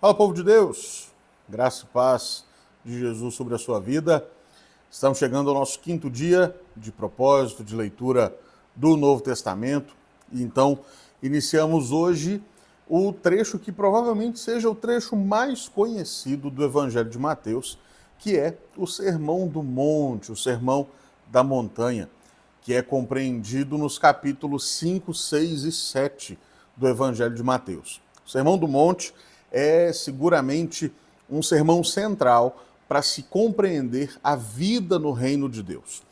Fala, povo de Deus, graça e paz de Jesus sobre a sua vida. Estamos chegando ao nosso quinto dia de propósito, de leitura do Novo Testamento. E então, iniciamos hoje o trecho que provavelmente seja o trecho mais conhecido do Evangelho de Mateus, que é o Sermão do Monte, o Sermão da Montanha, que é compreendido nos capítulos 5, 6 e 7 do Evangelho de Mateus. O Sermão do Monte é seguramente um sermão central para se compreender a vida no reino de Deus.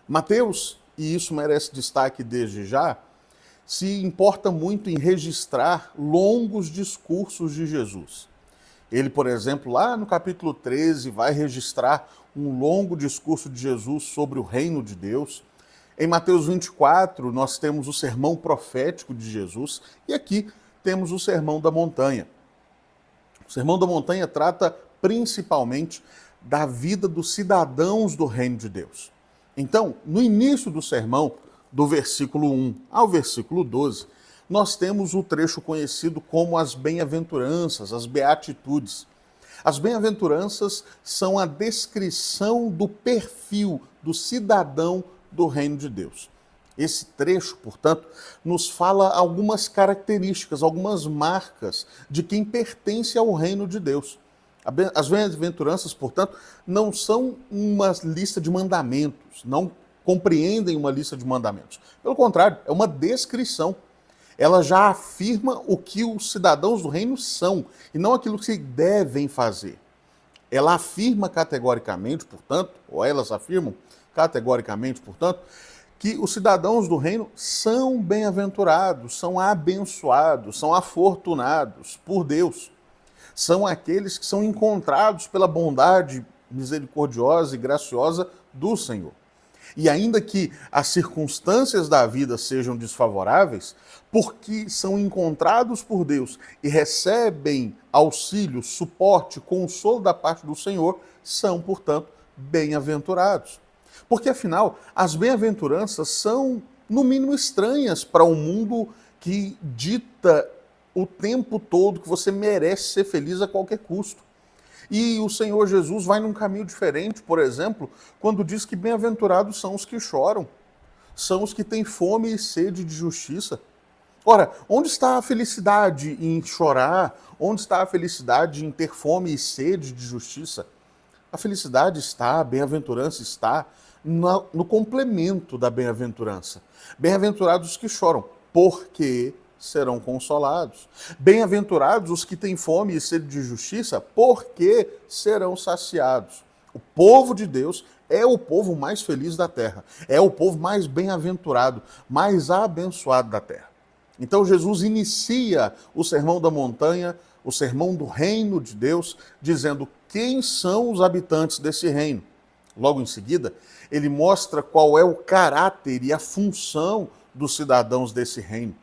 Mateus, e isso merece destaque desde já, se importa muito em registrar longos discursos de Jesus. Ele, por exemplo, lá no capítulo 13, vai registrar um longo discurso de Jesus sobre o reino de Deus. Em Mateus 24, nós temos o sermão profético de Jesus, e aqui temos o Sermão da Montanha. O Sermão da Montanha trata principalmente da vida dos cidadãos do reino de Deus. Então, no início do sermão, do versículo 1 ao versículo 12, nós temos o trecho conhecido como as bem-aventuranças, as beatitudes. As bem-aventuranças são a descrição do perfil do cidadão do reino de Deus. Esse trecho, portanto, nos fala algumas características, algumas marcas de quem pertence ao reino de Deus. As bem-aventuranças, portanto, não são uma lista de mandamentos, não compreendem uma lista de mandamentos. Pelo contrário, é uma descrição. Ela já afirma o que os cidadãos do reino são e não aquilo que devem fazer. Ela afirma categoricamente, portanto, ou elas afirmam categoricamente, portanto, que os cidadãos do reino são bem-aventurados, são abençoados, são afortunados por Deus. São aqueles que são encontrados pela bondade misericordiosa e graciosa do Senhor. E ainda que as circunstâncias da vida sejam desfavoráveis, porque são encontrados por Deus e recebem auxílio, suporte, consolo da parte do Senhor, são, portanto, bem-aventurados. Porque, afinal, as bem-aventuranças são, no mínimo, estranhas para um mundo que dita o tempo todo que você merece ser feliz a qualquer custo. E o Senhor Jesus vai num caminho diferente, por exemplo, quando diz que bem-aventurados são os que choram, são os que têm fome e sede de justiça. Ora, onde está a felicidade em chorar? Onde está a felicidade em ter fome e sede de justiça? A felicidade está, a bem-aventurança está no complemento da bem-aventurança. Bem-aventurados os que choram, porque serão consolados. Bem-aventurados os que têm fome e sede de justiça, porque serão saciados. O povo de Deus é o povo mais feliz da terra, é o povo mais bem-aventurado, mais abençoado da terra. Então Jesus inicia o Sermão da Montanha, o Sermão do Reino de Deus, dizendo quem são os habitantes desse reino. Logo em seguida, ele mostra qual é o caráter e a função dos cidadãos desse reino.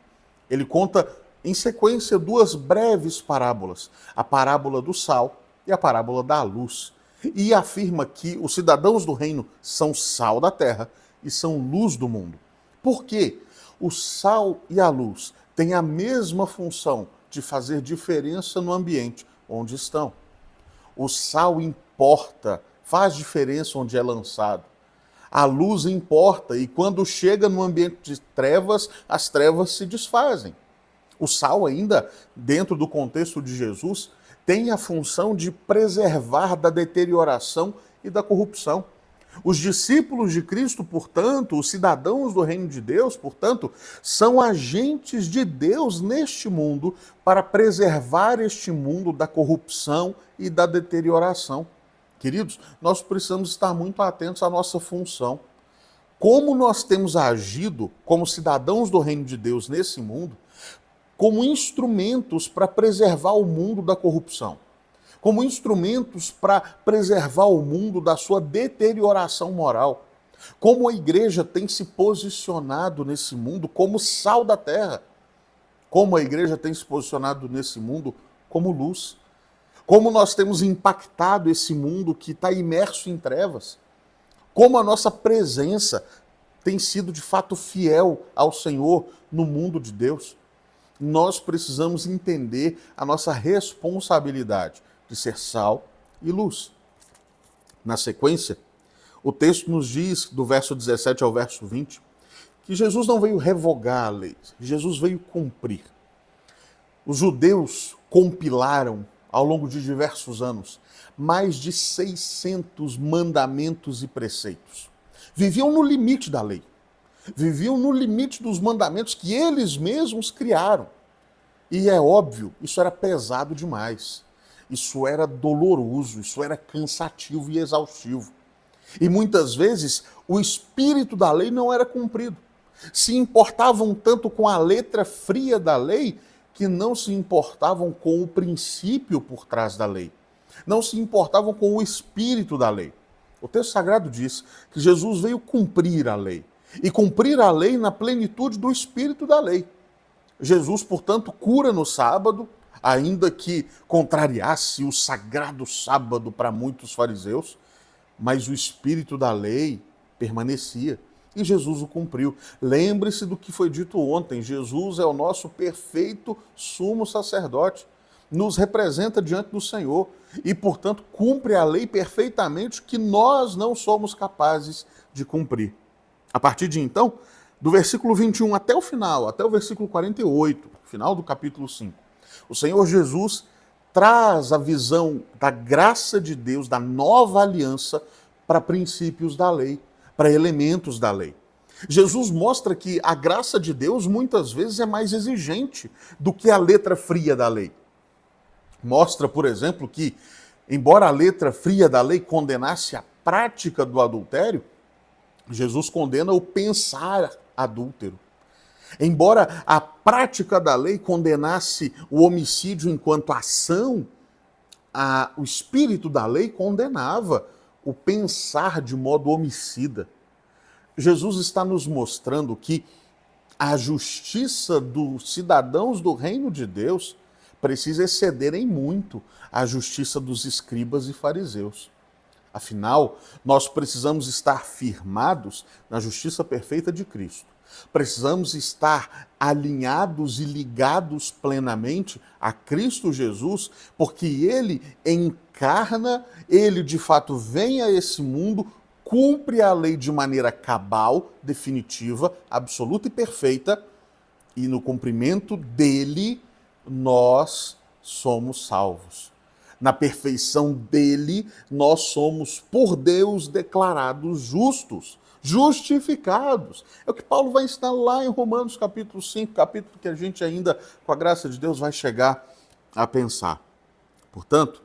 Ele conta em sequência duas breves parábolas, a parábola do sal e a parábola da luz, e afirma que os cidadãos do reino são sal da terra e são luz do mundo. Por quê? O sal e a luz têm a mesma função de fazer diferença no ambiente onde estão. O sal importa, faz diferença onde é lançado. A luz importa e quando chega no ambiente de trevas, as trevas se desfazem. O sal ainda, dentro do contexto de Jesus, tem a função de preservar da deterioração e da corrupção. Os discípulos de Cristo, portanto, os cidadãos do reino de Deus, portanto, são agentes de Deus neste mundo para preservar este mundo da corrupção e da deterioração. Queridos, nós precisamos estar muito atentos à nossa função. Como nós temos agido como cidadãos do reino de Deus nesse mundo, como instrumentos para preservar o mundo da corrupção, como instrumentos para preservar o mundo da sua deterioração moral, como a igreja tem se posicionado nesse mundo como sal da terra, como a igreja tem se posicionado nesse mundo como luz. Como nós temos impactado esse mundo que está imerso em trevas. Como a nossa presença tem sido de fato fiel ao Senhor no mundo de Deus. nós precisamos entender a nossa responsabilidade de ser sal e luz. Na sequência, o texto nos diz, do verso 17 ao verso 20, que Jesus não veio revogar a lei, Jesus veio cumprir. Os judeus compilaram, ao longo de diversos anos, mais de 600 mandamentos e preceitos. Viviam no limite da lei. Viviam no limite dos mandamentos que eles mesmos criaram. E é óbvio, isso era pesado demais. Isso era doloroso, isso era cansativo e exaustivo. E muitas vezes o espírito da lei não era cumprido. Se importavam tanto com a letra fria da lei que não se importavam com o princípio por trás da lei. Não se importavam com o espírito da lei. O texto sagrado diz que Jesus veio cumprir a lei. E cumprir a lei na plenitude do espírito da lei. Jesus, portanto, cura no sábado, ainda que contrariasse o sagrado sábado para muitos fariseus, mas o espírito da lei permanecia. E Jesus o cumpriu. Lembre-se do que foi dito ontem. Jesus é o nosso perfeito sumo sacerdote. Nos representa diante do Senhor. E, portanto, cumpre a lei perfeitamente que nós não somos capazes de cumprir. A partir de então, do versículo 21 até o final, até o versículo 48, final do capítulo 5, o Senhor Jesus traz a visão da graça de Deus, da nova aliança, para princípios da lei, para elementos da lei. Jesus mostra que a graça de Deus muitas vezes é mais exigente do que a letra fria da lei. Mostra, por exemplo, que, embora a letra fria da lei condenasse a prática do adultério, Jesus condena o pensar adúltero. Embora a prática da lei condenasse o homicídio enquanto ação, o espírito da lei condenava o pensar de modo homicida. Jesus está nos mostrando que a justiça dos cidadãos do reino de Deus precisa exceder em muito a justiça dos escribas e fariseus. Afinal, nós precisamos estar firmados na justiça perfeita de Cristo. Precisamos estar alinhados e ligados plenamente a Cristo Jesus, porque Ele encarna, Ele de fato vem a esse mundo, cumpre a lei de maneira cabal, definitiva, absoluta e perfeita, e no cumprimento dele nós somos salvos. Na perfeição dele, nós somos, por Deus, declarados justos, justificados. É o que Paulo vai ensinar lá em Romanos capítulo 5, capítulo que a gente ainda, com a graça de Deus, vai chegar a pensar. Portanto,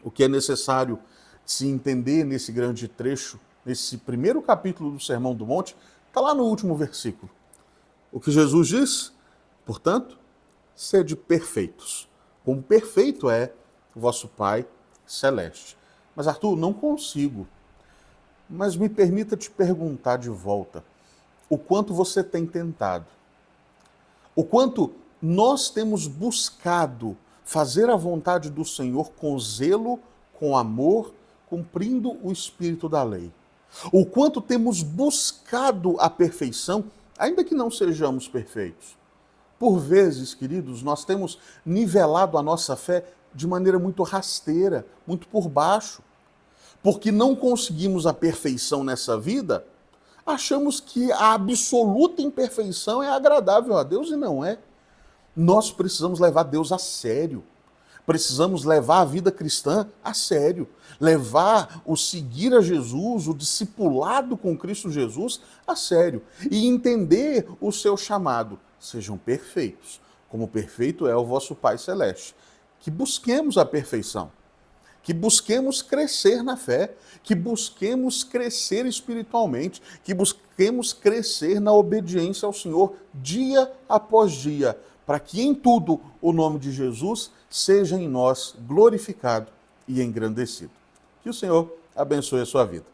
o que é necessário se entender nesse grande trecho, nesse primeiro capítulo do Sermão do Monte, está lá no último versículo. O que Jesus diz? Portanto, sede perfeitos, como perfeito é o vosso Pai Celeste. Mas, Arthur, não consigo. Mas me permita te perguntar de volta, o quanto você tem tentado? O quanto nós temos buscado fazer a vontade do Senhor com zelo, com amor, cumprindo o espírito da lei? O quanto temos buscado a perfeição, ainda que não sejamos perfeitos? Por vezes, queridos, nós temos nivelado a nossa fé de maneira muito rasteira, muito por baixo. Porque não conseguimos a perfeição nessa vida, achamos que a absoluta imperfeição é agradável a Deus e não é. Nós precisamos levar Deus a sério. Precisamos levar a vida cristã a sério. Levar o seguir a Jesus, o discipulado com Cristo Jesus a sério. E entender o seu chamado. Sejam perfeitos, como perfeito é o vosso Pai Celeste. Que busquemos a perfeição. Que busquemos crescer na fé, que busquemos crescer espiritualmente, que busquemos crescer na obediência ao Senhor dia após dia, para que em tudo o nome de Jesus seja em nós glorificado e engrandecido. Que o Senhor abençoe a sua vida.